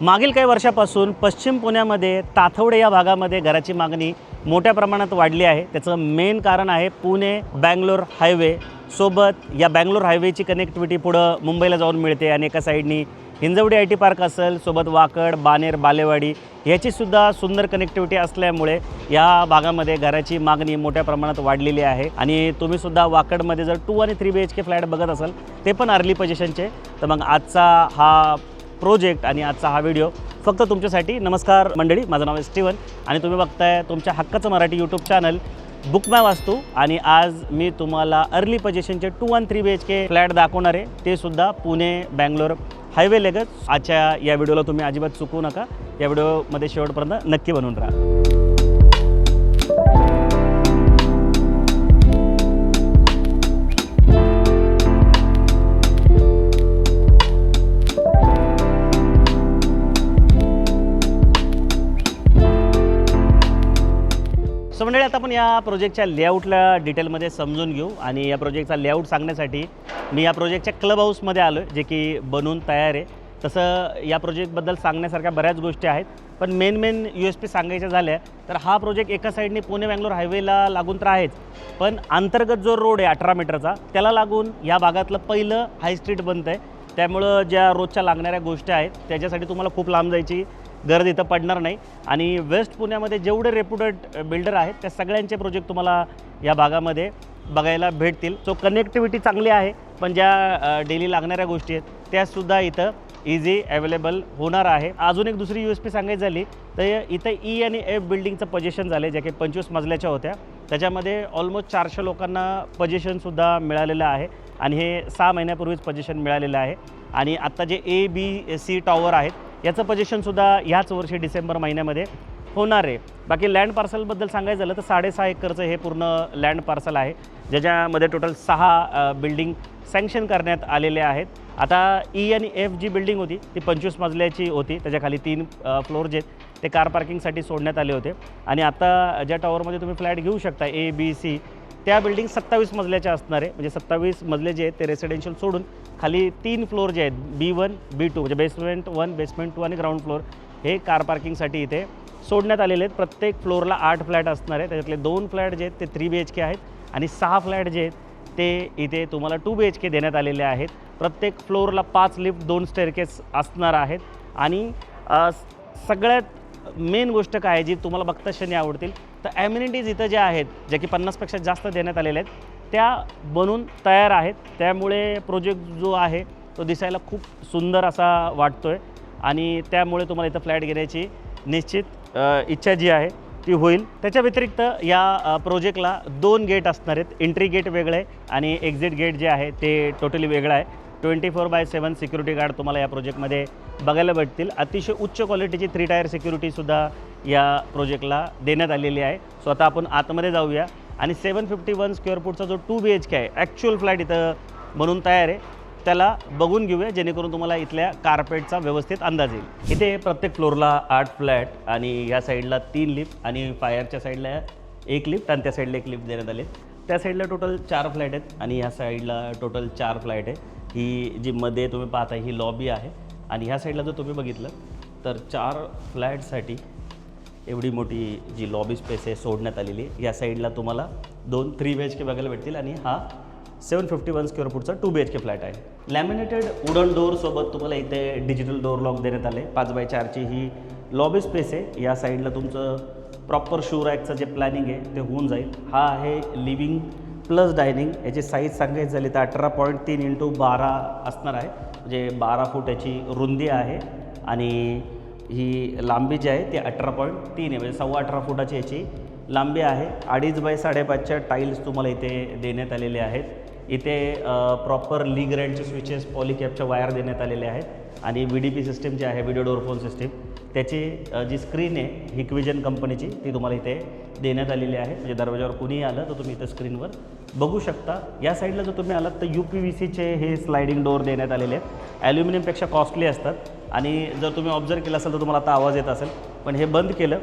मागील काही वर्षापासून पश्चिम पुण्यामध्ये ताथवडे या भागामध्ये घराची मागणी मोठ्या प्रमाणात वाढली आहे। त्याचं मेन कारण आहे पुणे बँगलोर हायवे सोबत या बँगलोर हायवेची कनेक्टिव्हिटी पुढं मुंबईला जाऊन मिळते आणि एका साईडनी हिंजवडी आय टी पार्क असेल, सोबत वाकड, बानेर, बालेवाडी याचीसुद्धा सुंदर कनेक्टिव्हिटी असल्यामुळे या भागामध्ये घराची मागणी मोठ्या प्रमाणात वाढलेली आहे। आणि तुम्हीसुद्धा वाकडमध्ये जर 2 आणि 3 BHK फ्लॅट बघत असाल ते पण अर्ली पोझिशनचे, तर मग आजचा हा प्रोजेक्ट आणि आजचा हा व्हिडिओ फक्त तुमच्यासाठी। नमस्कार मंडळी, माझं नाव आहे स्टीवन आणि तुम्ही बघताय तुमच्या हक्काचं मराठी यूट्यूब चॅनल बुक माय वास्तू। आणि आज मी तुम्हाला अर्ली पोझिशनचे 2 आणि 3 BHK फ्लॅट दाखवणार आहे, ते सुद्धा पुणे बँगलोर हायवे लगत। आजच्या या व्हिडिओला तुम्ही अजिबात चुकू नका, या व्हिडिओमध्ये शेवटपर्यंत नक्की बनून राहा। सो मंडळी, आता आपण या प्रोजेक्टच्या लेआउटला डिटेलमध्ये समजून घेऊ। आणि या प्रोजेक्टचा लेआउट सांगण्यासाठी मी या प्रोजेक्टच्या क्लब हाऊसमध्ये आलो आहे, जे की बनवून तयार आहे। तसं या प्रोजेक्टबद्दल सांगण्यासारख्या बऱ्याच गोष्टी आहेत, पण मेन USP सांगायच्या झाल्या तर हा प्रोजेक्ट एका साईडने पुणे बँगलोर हायवेला लागून तर आहेच, पण अंतर्गत जो रोड आहे 18 मीटरचा त्याला लागून या भागातलं पहिलं हाय स्ट्रीट बनतं आहे। त्यामुळं ज्या रोजच्या लागणाऱ्या गोष्टी आहेत त्याच्यासाठी तुम्हाला खूप लांब जायची गरज इथं पडणार नाही। आणि वेस्ट पुण्यामध्ये जेवढे रेप्युटेड बिल्डर आहेत त्या सगळ्यांचे प्रोजेक्ट तुम्हाला या भागामध्ये बघायला भेटतील। सो कनेक्टिव्हिटी चांगली आहे, पण ज्या डेली लागणाऱ्या गोष्टी आहेत त्यासुद्धा इथं इझी अवेलेबल होणार आहे। अजून एक दुसरी USP सांगायची झाली तर इथं E आणि F बिल्डिंगचं पोझिशन झाले, ज्या की 25 मजल्याच्या होत्या, त्याच्यामध्ये ऑलमोस्ट 400 लोकांना पोझिशनसुद्धा मिळालेलं आहे आणि हे 6 महिन्यापूर्वीच पोझिशन मिळालेलं आहे। आणि आत्ता जे A, B, C टॉवर आहेत याचं पोझिशनसुद्धा ह्याच वर्षी डिसेंबर महिन्यामध्ये होणार आहे। बाकी लँड पार्सलबद्दल सांगायचं झालं तर 6.5 एकरचं हे पूर्ण लँड पार्सल आहे, ज्याच्यामध्ये टोटल 6 बिल्डिंग सँक्शन करण्यात आलेले आहेत। आता E आणि F जी बिल्डिंग होती ती 25 मजल्याची होती, त्याच्याखाली 3 फ्लोर जे ते कार पार्किंगसाठी सोडण्यात आले होते। आणि आता ज्या टॉवरमध्ये तुम्ही फ्लॅट घेऊ शकता A, B, C त्या बिल्डिंग 27 मजल्याच्या असणार आहे। म्हणजे 27 मजले जे आहेत ते रेसिडेन्शियल सोडून खाली 3 फ्लोर जे आहेत B1, B2 म्हणजे बेसमेंट 1, बेसमेंट 2 आणि ग्राउंड फ्लोर हे कार पार्किंगसाठी इथे सोडण्यात आलेले आहेत। प्रत्येक फ्लोअरला 8 फ्लॅट असणार आहे, त्याच्यातले 2 फ्लॅट जे आहेत ते 3 BHK आहेत आणि 6 फ्लॅट जे आहेत ते इथे तुम्हाला 2 BHK देण्यात आलेले आहेत। प्रत्येक फ्लोअरला 5 लिफ्ट 2 स्टेअरकेस असणार आहेत। आणि सगळ्यात मेन गोष्ट काय आहे जी तुम्हाला बघता क्षणी आवडतील तर ॲम्युनिटीज इथं ज्या आहेत, ज्या की 50पेक्षा जास्त देण्यात आलेल्या आहेत त्या बनून तयार आहेत। त्यामुळे प्रोजेक्ट जो आहे तो दिसायला खूप सुंदर असा वाटतो आहे आणि त्यामुळे तुम्हाला इथं फ्लॅट घेण्याची निश्चित इच्छा जी आहे ती होईल। त्याच्या व्यतिरिक्त या प्रोजेक्टला 2 गेट असणार आहेत, एंट्री गेट वेगळं आहे आणि एक्झिट गेट जे आहे ते टोटली वेगळं आहे। 24/7 सिक्युरिटी गार्ड तुम्हाला या प्रोजेक्टमध्ये बघायला भेटतील। अतिशय उच्च क्वालिटीची 3 टायर सिक्युरिटीसुद्धा या प्रोजेक्टला देण्यात आलेली आहे। सो आता आपण आतमध्ये जाऊया आणि 751 स्क्वेअर फूटचा जो 2 BHK आहे ॲक्च्युअल फ्लॅट इथं बनून तयार आहे त्याला बघून घेऊया, जेणेकरून तुम्हाला इथल्या कार्पेटचा व्यवस्थित अंदाज येईल। इथे प्रत्येक फ्लोअरला 8 फ्लॅट आणि या साईडला 3 लिफ्ट आणि फायरच्या साईडला 1 लिफ्ट आणि त्या साईडला 1 लिफ्ट देण्यात आले। त्या साईडला टोटल 4 फ्लॅट आहेत आणि या साईडला टोटल 4 फ्लॅट आहे। ही जी मध्ये तुम्ही पाहता ही लॉबी आहे आणि ह्या साईडला जर तुम्ही बघितलं तर 4 फ्लॅटसाठी एवढी मोठी जी लॉबी स्पेस आहे सोडण्यात आलेली आहे। या साईडला तुम्हाला 2 3 BHK बघायला भेटतील आणि हा 751 स्क्वेअर फूटचा 2 BHK फ्लॅट आहे। लॅमिनेटेड वुडन डोअरसोबत तुम्हाला इथे डिजिटल डोअर लॉक देण्यात आले। 5x4ची ही लॉबी स्पेस आहे। या साईडला तुमचं प्रॉपर शू रॅकचं जे प्लॅनिंग आहे ते होऊन जाईल। हा आहे लिव्हिंग प्लस डायनिंग। याची साईज सांगायची झाली तर 18.3 × 12 असणार आहे, म्हणजे 12 फूट याची रुंदी आहे आणि ही लांबी जी आहे ती 18.3 आहे, म्हणजे 18.25 फुटाची याची लांबी आहे। 2.5x5.5च्या टाईल्स तुम्हाला इथे देण्यात आलेले आहेत। इथे प्रॉपर लीग रेंटचे स्विचेस पॉलिकॅपच्या वायर देण्यात आलेले आहेत आणि VDP सिस्टीम जी आहे व्हिडिओ डोअर फोन सिस्टीम त्याची जी स्क्रीन आहे हिक्विजन कंपनीची ती तुम्हाला इथे देण्यात आलेली आहे। म्हणजे दरवाजावर कुणीही आलं तर तुम्ही इथं स्क्रीनवर बघू शकता। या साईडला जर तुम्ही आलात तर UPVCचे हे स्लायडिंग डोअर देण्यात आलेले आहेत। ॲल्युमिनियमपेक्षा कॉस्टली असतात आणि जर तुम्ही ऑब्झर्व केलं असेल तर तुम्हाला आता आवाज येत असेल, पण हे बंद केलं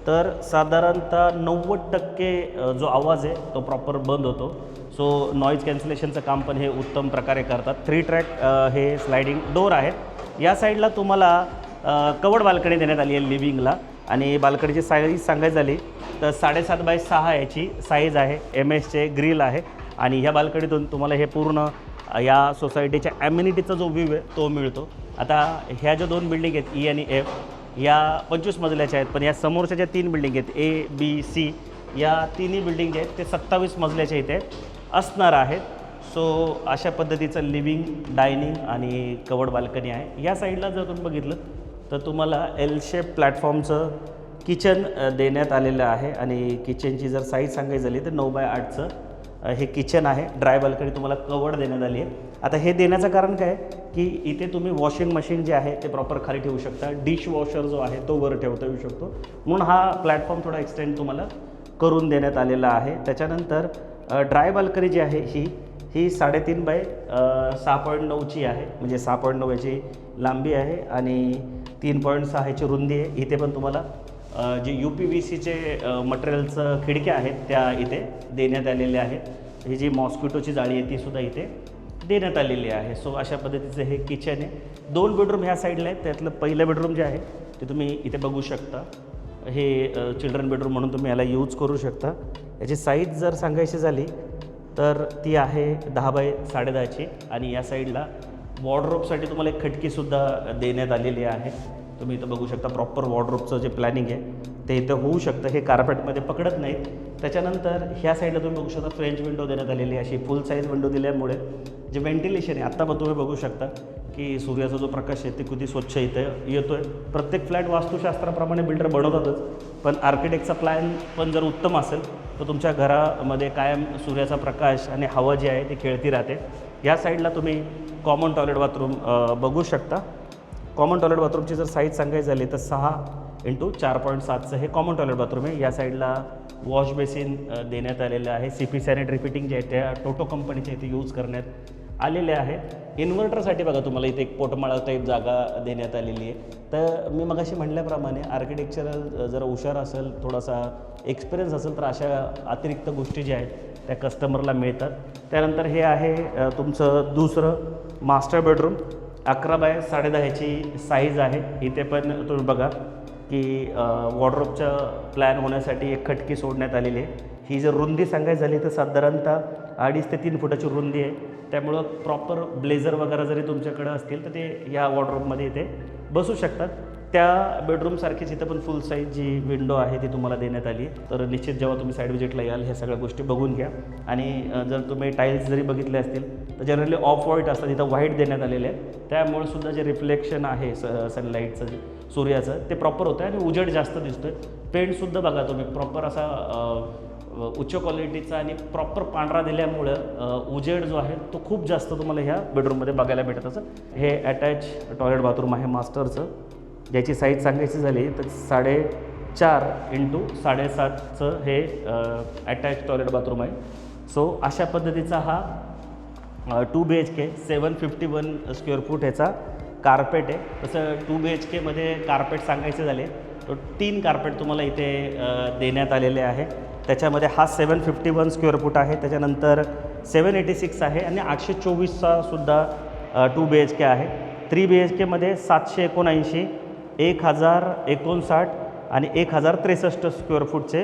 तर साधारणतः 90% जो आवाज आहे तो प्रॉपर बंद होतो। सो नॉईज कॅन्सलेशनचं काम पण हे उत्तम प्रकारे करतात। 3 ट्रॅक हे स्लायडिंग डोअर आहेत। या साईडला तुम्हाला कवर्ड बाल्कनी देण्यात आली आहे लिव्हिंगला आणि बाल्कनीची साईज सांगायची झाली तर 7.5 बाय 6 याची साईज आहे. MS ग्रिल आहे आणि ह्या बाल्कनीतून तुम्हाला हे पूर्ण या सोसायटीच्या ॲम्युनिटीचा जो व्ह्यू आहे तो मिळतो. आता ह्या ज्या 2 बिल्डिंग आहेत E आणि F या 25 मजल्याच्या आहेत, पण या समोरच्या ज्या 3 बिल्डिंग आहेत A, B, C या तिन्ही बिल्डिंग जे आहेत ते 27 मजल्याच्या इथे असणार आहेत. सो अशा पद्धतीचं लिव्हिंग, डायनिंग आणि कवर्ड बाल्कनी आहे. या साईडला जर तुम्ही बघितलं तर तुम्हाला L शेप प्लॅटफॉर्मचं किचन देण्यात आलेलं आहे आणि किचनची जर साईज सांगायची झाली तर 9 बाय 8चं हे किचन आहे. ड्राय बाल्कनी तुम्हाला कवर्ड देण्यात आली आहे. आता हे देण्याचं कारण काय की इथे तुम्ही वॉशिंग मशीन जे आहे ते प्रॉपर खाली ठेवू शकता. डिश वॉशर जो आहे तो वर ठेवता येऊ शकतो, म्हणून हा प्लॅटफॉर्म थोडा एक्सटेंड तुम्हाला करून देण्यात आलेला आहे. त्याच्यानंतर ड्राय बाल्कनी जी आहे ही 3.5 बाय 6.9ची आहे, म्हणजे 6.9 याची लांबी आहे आणि 3.6 याची रुंदी आहे. इथे पण तुम्हाला जे UPVCचे मटेरियलचं खिडक्या आहेत त्या इथे देण्यात आलेल्या आहेत. ही जी मॉस्किटोची जाळी आहे तीसुद्धा इथे देण्यात आलेली आहे. सो अशा पद्धतीचं हे किचन आहे. 2 बेडरूम ह्या साईडला आहेत. त्यातलं पहिलं बेडरूम जे आहे ते तुम्ही इथे बघू शकता. हे चिल्ड्रन बेडरूम म्हणून तुम्ही याला यूज करू शकता. याची साईज जर सांगायची झाली तर ती आहे 10 बाय 10.5ची आणि या साईडला वॉर्डरोबसाठी तुम्हाला एक खिडकीसुद्धा देण्यात आलेली आहे. तुम्ही इथं बघू शकता प्रॉपर वॉर्डरोबचं जे प्लॅनिंग आहे ते इथं होऊ शकतं. हे कार्पेटमध्ये पकडत नाहीत. त्याच्यानंतर ह्या साईडला तुम्ही बघू शकता फ्रेंच विंडो देण्यात आलेली आहे. अशी फुल साईज विंडो दिल्यामुळे जे व्हेंटिलेशन आहे आत्ता पण तुम्ही बघू शकता की सूर्याचा जो प्रकाश आहे ते किती स्वच्छ इथं येतो आहे. प्रत्येक फ्लॅट वास्तुशास्त्राप्रमाणे बिल्डर बनवतातच, पण आर्किटेक्टचा प्लॅन पण जर उत्तम असेल तर तुमच्या घरामध्ये कायम सूर्याचा प्रकाश आणि हवा जी आहे ती खेळती राहते. या साईडला तुम्ही कॉमन टॉयलेट बाथरूम बघू शकता. कॉमन टॉयलेट बाथरूमची जर साईज सांगायची झाली तर 6x4.7चं हे कॉमन टॉयलेट बाथरूम आहे. या साईडला वॉश बेसिन देण्यात आलेलं आहे. CP सॅनिटरी फिटिंग जे आहे त्या टोटो कंपनीच्या इथे यूज करण्यात आलेले आहेत. इन्व्हर्टरसाठी बघा तुम्हाला इथे एक पोटमाळा टाईप जागा देण्यात आलेली आहे. तर मी मगाशी म्हटल्याप्रमाणे आर्किटेक्चरल जर हुशार असेल, थोडासा एक्सपिरियन्स असेल तर अशा अतिरिक्त गोष्टी ज्या आहेत त्या कस्टमरला मिळतात. त्यानंतर हे आहे तुमचं दुसरं मास्टर बेडरूम. 11 बाय 10.5 याची साईज आहे. इथे पण तुम्ही बघा की वॉर्डरोबच्या प्लॅन होण्यासाठी एक खटकी सोडण्यात आलेली आहे. ही जर रुंदी सांगायची झाली तर साधारणतः 2.5 ते 3 फुटाची रुंदी आहे. त्यामुळं प्रॉपर ब्लेझर वगैरे जरी तुमच्याकडं असतील तर ते या वॉर्डरोबमध्ये इथे बसू शकतात. त्या बेडरूमसारखीच इथं पण फुल साईज जी विंडो आहे ती तुम्हाला देण्यात आली. तर निश्चित जेव्हा तुम्ही साईड विजिटला याल ह्या सगळ्या गोष्टी बघून घ्या. आणि जर तुम्ही टाईल्स जरी बघितले असतील तर जनरली ऑफ व्हाईट असतात, इथं व्हाईट देण्यात आलेले आहे. त्यामुळे सुद्धा जे रिफ्लेक्शन आहे सनलाईटचं सूर्याचं ते प्रॉपर होतं आणि उजेड जास्त दिसतो आहे. पेंटसुद्धा बघा तुम्ही प्रॉपर असा उच्च क्वालिटीचा आणि प्रॉपर पांढरा दिल्यामुळं उजेड जो आहे तो खूप जास्त तुम्हाला ह्या बेडरूममध्ये बघायला भेटत असं. हे अटॅच टॉयलेट बाथरूम आहे मास्टरचं, ज्याची साईज सांगायची झाली तर 4.5x7चं हे अटॅच टॉयलेट बाथरूम आहे. सो अशा पद्धतीचा हा 2 BHK 751 स्क्वेअर फूट ह्याचा कार्पेट आहे. तसं 2 BHKमध्ये कार्पेट सांगायचे झाले तर 3 कार्पेट तुम्हाला इथे देण्यात आलेले आहे. त्याच्यामध्ये हा 751 स्क्वेअर फूट आहे. त्याच्यानंतर 786 आहे आणि 824चा सुद्धा 2 BHK आहे. 3 BHKमध्ये 779, 1059 आणि 1063 स्क्वेअर फूटचे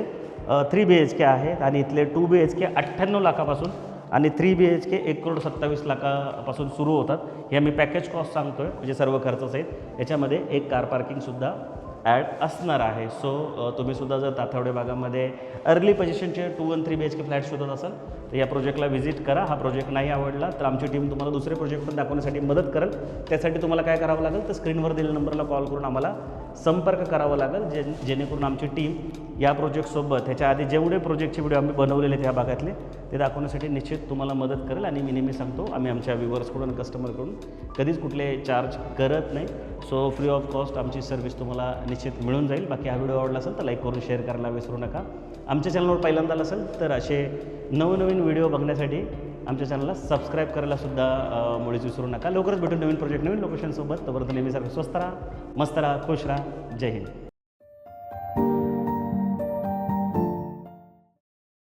3 BHK आहेत आणि इथले 2 BHK 98 लाखापासून आणि 3 BHK 1,27 लाखापासून सुरू होतात. हे आम्ही पॅकेज कॉस्ट सांगतो आहे, म्हणजे सर्व खर्च आहेत. याच्यामध्ये एक कार पार्किंगसुद्धा ॲड असणार आहे. सो तुम्हीसुद्धा जर ताथवडे भागामध्ये अर्ली पोझिशनचे 2 आणि 3 BHK फ्लॅट शोधत असाल तर या प्रोजेक्टला व्हिजिट करा. हा प्रोजेक्ट नाही आवडला तर आमची टीम तुम्हाला दुसरे प्रोजेक्ट पण दाखवण्यासाठी मदत करेल. त्यासाठी तुम्हाला काय करावं लागेल तर स्क्रीनवर दिलेल्या नंबरला कॉल करून आम्हाला संपर्क करावा लागेल, जेणेकरून आमची टीम या प्रोजेक्टसोबत ह्याच्या आधी जेवढे प्रोजेक्टचे व्हिडिओ आम्ही बनवलेले आहेत ह्या भागातले ते दाखवण्यासाठी निश्चित तुम्हाला मदत करेल. आणि मी नेहमी सांगतो आम्ही आमच्या व्ह्युअर्सकडून कस्टमरकडून कधीच कुठले चार्ज करत नाही. सो फ्री ऑफ कॉस्ट आमची सर्व्हिस तुम्हाला निश्चित मिळून जाईल. बाकी हा व्हिडिओ आवडला असेल तर लाईक करून शेअर करायला विसरू नका. आमच्या चॅनलवर पहिल्यांदा असेल तर असे नवनवीन व्हिडिओ बघण्यासाठी आमच्या चॅनलला सबस्क्राईब करायलासुद्धा मुळीच विसरू नका. लवकरच भेटून नवीन प्रोजेक्ट नवीन लोकेशनसोबत. तोपर्यंत नेहमीसारखं स्वस्त राहा, मस्त राहा, खुश राहा. जय हिंद.